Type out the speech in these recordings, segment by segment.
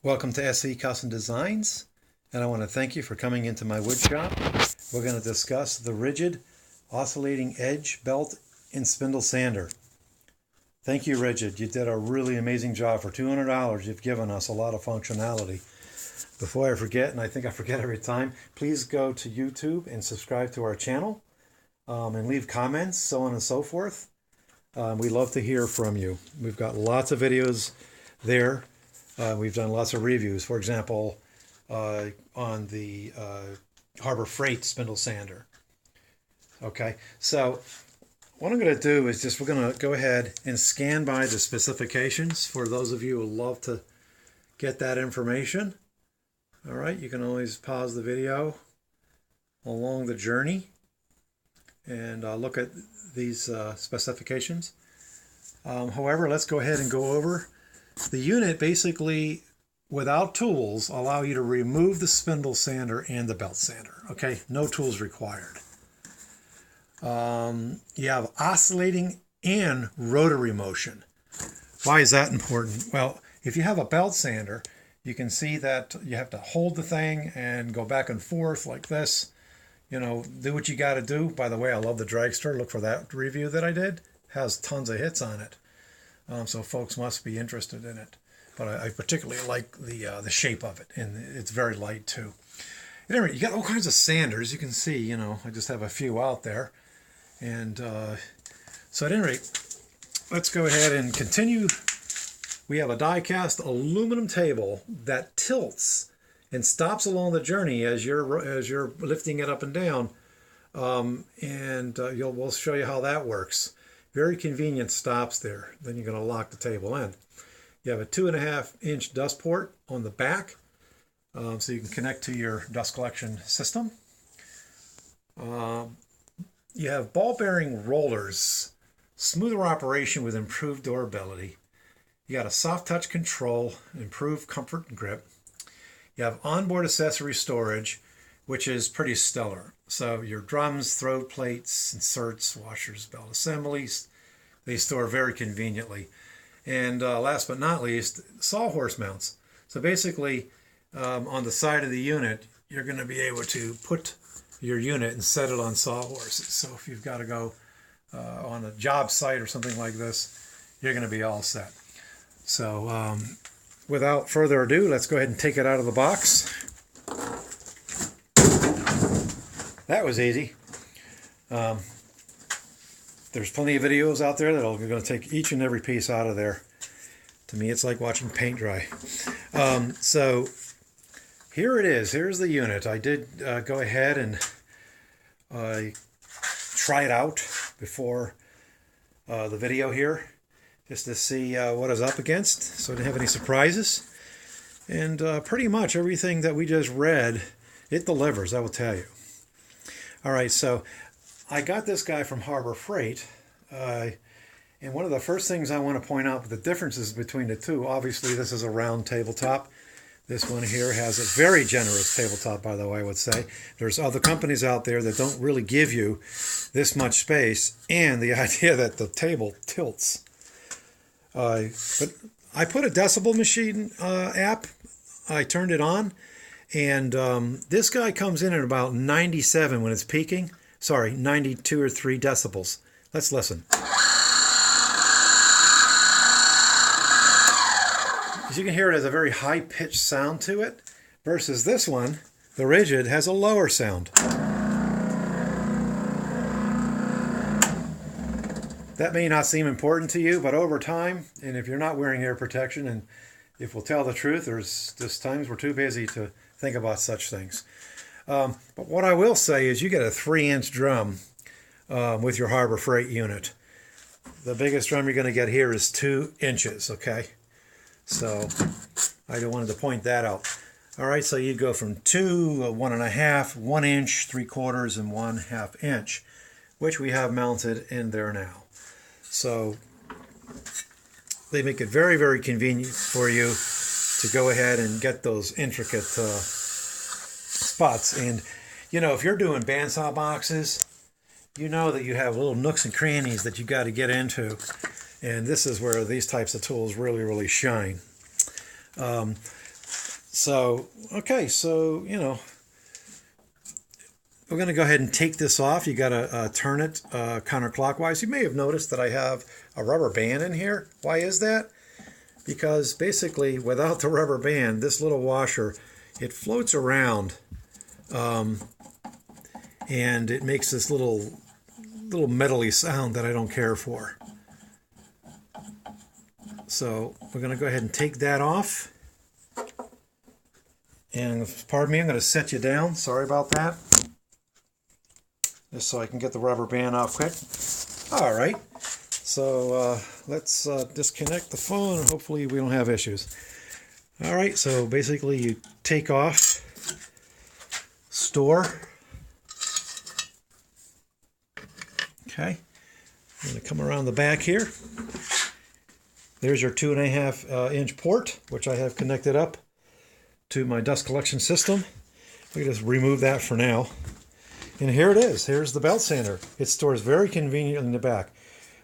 Welcome to SE Custom Designs, and I want to thank you for coming into my wood shop. We're going to discuss the RIDGID Oscillating Edge Belt in Spindle Sander. Thank you, RIDGID. You did a really amazing job. For $200, you've given us a lot of functionality. Before I forget, and I think I forget every time, please go to YouTube and subscribe to our channel and leave comments, so on and so forth. We love to hear from you. We've got lots of videos there. We've done lots of reviews, for example, on the Harbor Freight spindle sander. Okay, so what I'm going to do is we're going to go ahead and scan by the specifications for those of you who love to get that information. All right, you can always pause the video along the journey and look at these specifications. However, let's go ahead and go over. The unit basically, without tools, allow you to remove the spindle sander and the belt sander. Okay, no tools required. You have oscillating and rotary motion. Why is that important? Well, if you have a belt sander, you can see that you have to hold the thing and go back and forth like this. You know, do what you got to do. By the way, I love the dragster. Look for that review that I did. It has tons of hits on it. So folks must be interested in it. But I particularly like the shape of it, and it's very light too. At any rate, you got all kinds of sanders. You can see, you know, I just have a few out there. And so at any rate, let's go ahead and continue. We have a die-cast aluminum table that tilts and stops along the journey as you're lifting it up and down. We'll show you how that works. Very convenient stops there. Then you're going to lock the table in. You have a 2.5-inch dust port on the back, so you can connect to your dust collection system. You have ball bearing rollers, smoother operation with improved durability. You got a soft touch control, improved comfort and grip. You have onboard accessory storage, which is pretty stellar. So your drums, throat plates, inserts, washers, belt assemblies, they store very conveniently. And last but not least, sawhorse mounts. So basically, on the side of the unit, you're going to be able to put your unit and set it on sawhorses. So if you've got to go on a job site or something like this, you're going to be all set. So without further ado, let's go ahead and take it out of the box. That was easy. There's plenty of videos out there that are going to take each and every piece out of there. To me, it's like watching paint dry. So here it is. Here's the unit. I did go ahead and try it out before the video here, just to see what I was up against, so I didn't have any surprises. And pretty much everything that we just read, it delivers, I will tell you. All right, so I got this guy from Harbor Freight, and one of the first things I want to point out the differences between the two. Obviously, this is a round tabletop. This one here has a very generous tabletop, by the way, I would say. There's other companies out there that don't really give you this much space, and the idea that the table tilts. But I put a decibel machine app. I turned it on. And this guy comes in at about 97 when it's peaking. Sorry, 92 or 3 decibels. Let's listen. As you can hear, it has a very high-pitched sound to it, versus this one, the RIDGID, has a lower sound. That may not seem important to you, but over time, and if you're not wearing ear protection, and if we'll tell the truth, there's just times we're too busy to think about such things. But what I will say is you get a 3-inch drum with your Harbor Freight unit. The biggest drum you're going to get here is 2 inches, okay? So I wanted to point that out. All right, so you'd go from 2, 1.5, 1 inch, 3/4, and 1/2 inch, which we have mounted in there now. So they make it very, very convenient for you to go ahead and get those intricate spots. And, you know, if you're doing bandsaw boxes, you know that you have little nooks and crannies that you got to get into. And this is where these types of tools really, really shine. So, okay, so, we're going to go ahead and take this off. You got to turn it counterclockwise. You may have noticed that I have a rubber band in here. Why is that? Because basically, without the rubber band, this little washer, it floats around, and it makes this little metally sound that I don't care for. So we're going to go ahead and take that off. And pardon me, I'm going to set you down. Sorry about that. Just so I can get the rubber band off quick. All right. So let's disconnect the phone, and hopefully we don't have issues. All right. So basically, you take off, store. Okay. I'm going to come around the back here. There's your 2.5 inch port, which I have connected up to my dust collection system. We can just remove that for now. And here it is. Here's the belt sander. It stores very conveniently in the back.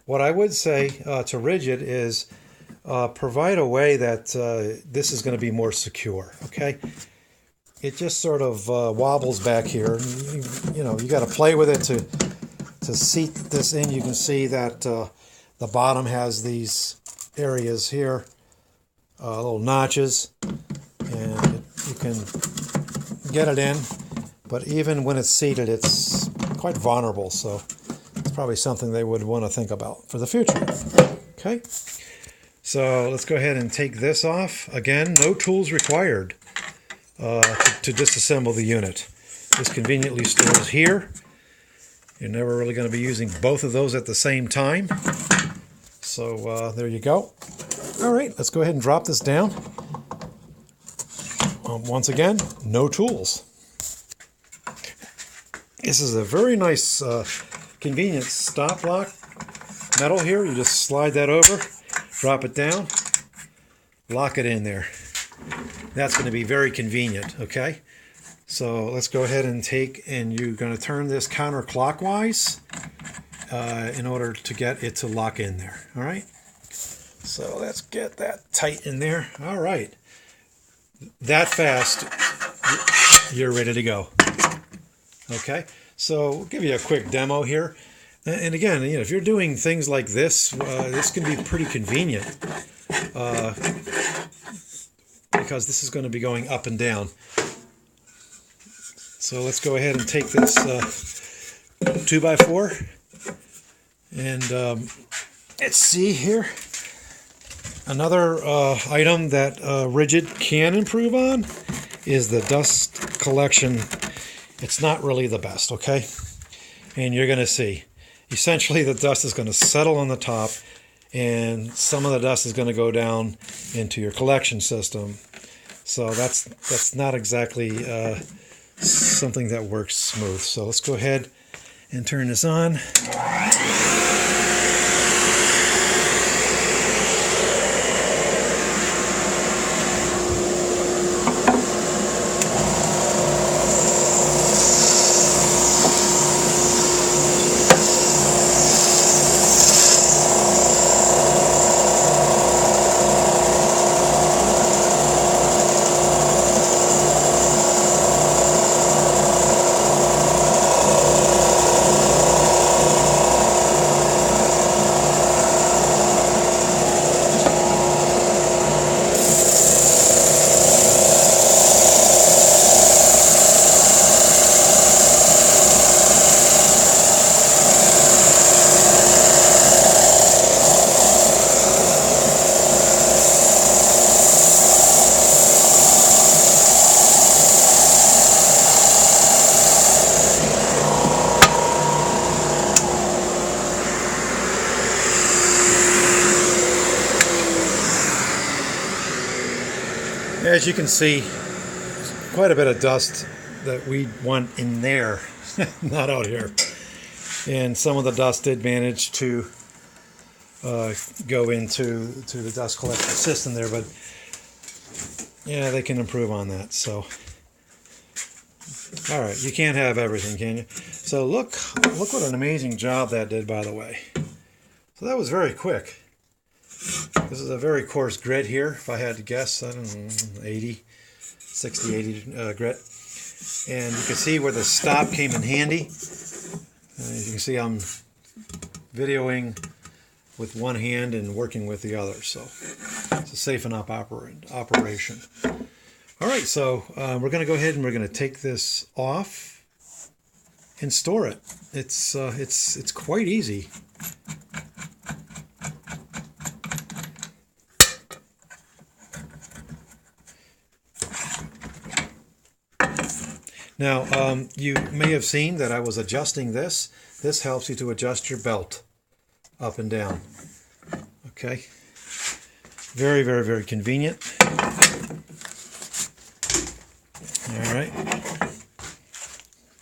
What I would say to RIDGID is provide a way that this is going to be more secure. Okay, it just sort of wobbles back here. You got to play with it to seat this in. You can see that the bottom has these areas here, little notches, and you can get it in. But even when it's seated, it's quite vulnerable, so it's probably something they would want to think about for the future. Okay, so let's go ahead and take this off. Again, no tools required to disassemble the unit. This conveniently stores here. You're never really going to be using both of those at the same time. So there you go. All right, let's go ahead and drop this down. Once again, no tools. This is a very nice, convenient stop lock metal here. You just slide that over, drop it down, lock it in there. That's going to be very convenient, okay? So let's go ahead and you're going to turn this counterclockwise in order to get it to lock in there, all right? So let's get that tight in there. All right. That fast, you're ready to go. Okay, so we'll give you a quick demo here. And again, if you're doing things like this, this can be pretty convenient because this is going to be going up and down. So let's go ahead and take this 2x4 and let's see here. Another item that RIDGID can improve on is the dust collection. It's not really the best, okay? And you're going to see. Essentially, the dust is going to settle on the top, and some of the dust is going to go down into your collection system. So that's not exactly something that works smooth. So let's go ahead and turn this on. As you can see, quite a bit of dust that we want in there, not out here. And some of the dust did manage to go into the dust collection system there, but yeah, they can improve on that. So, all right, you can't have everything, can you? So look what an amazing job that did, by the way. So that was very quick. This is a very coarse grit here. If I had to guess, I don't know, 80. 60, 80 grit. And you can see where the stop came in handy. As you can see, I'm videoing with one hand and working with the other, so it's a safe enough operation. All right, so we're going to go ahead and we're going to take this off and store it. It's quite easy. Now, you may have seen that I was adjusting this. This helps you to adjust your belt up and down. Okay. Very, very, very convenient. All right.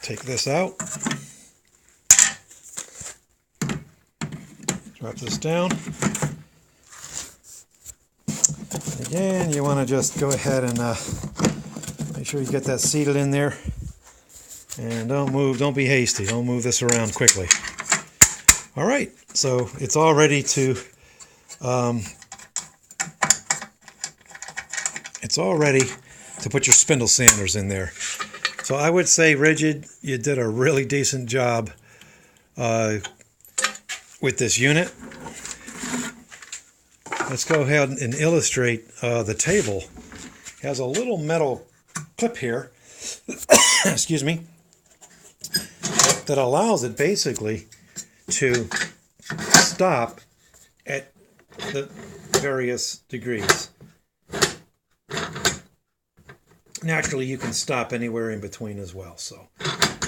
Take this out. Drop this down. Again, you want to just go ahead and make sure you get that seated in there. And don't move, don't be hasty. Don't move this around quickly. All right, so it's all ready to put your spindle sanders in there. So I would say, Rigid, you did a really decent job with this unit. Let's go ahead and illustrate the table. It has a little metal clip here, excuse me, that allows it basically to stop at the various degrees. Naturally, you can stop anywhere in between as well. So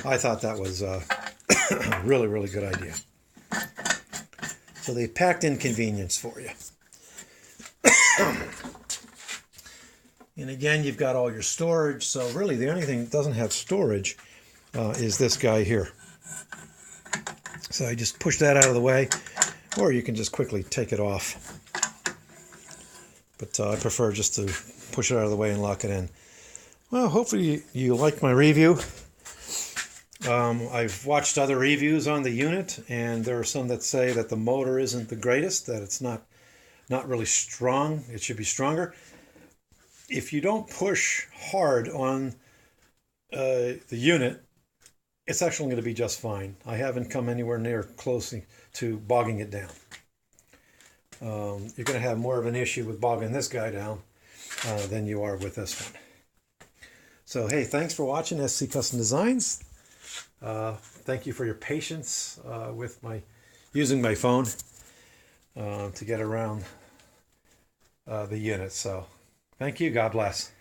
I thought that was a really, really good idea. So they packed in convenience for you. And again, you've got all your storage. So really, the only thing that doesn't have storage is this guy here. So I just push that out of the way, or you can just quickly take it off. But I prefer just to push it out of the way and lock it in. Well, hopefully you liked my review. I've watched other reviews on the unit, and there are some that say that the motor isn't the greatest, that it's not really strong. It should be stronger. If you don't push hard on the unit, it's actually going to be just fine. I haven't come anywhere near close to bogging it down. You're going to have more of an issue with bogging this guy down than you are with this one. So, hey, thanks for watching SC Custom Designs. Thank you for your patience with using my phone to get around the unit. So, thank you. God bless.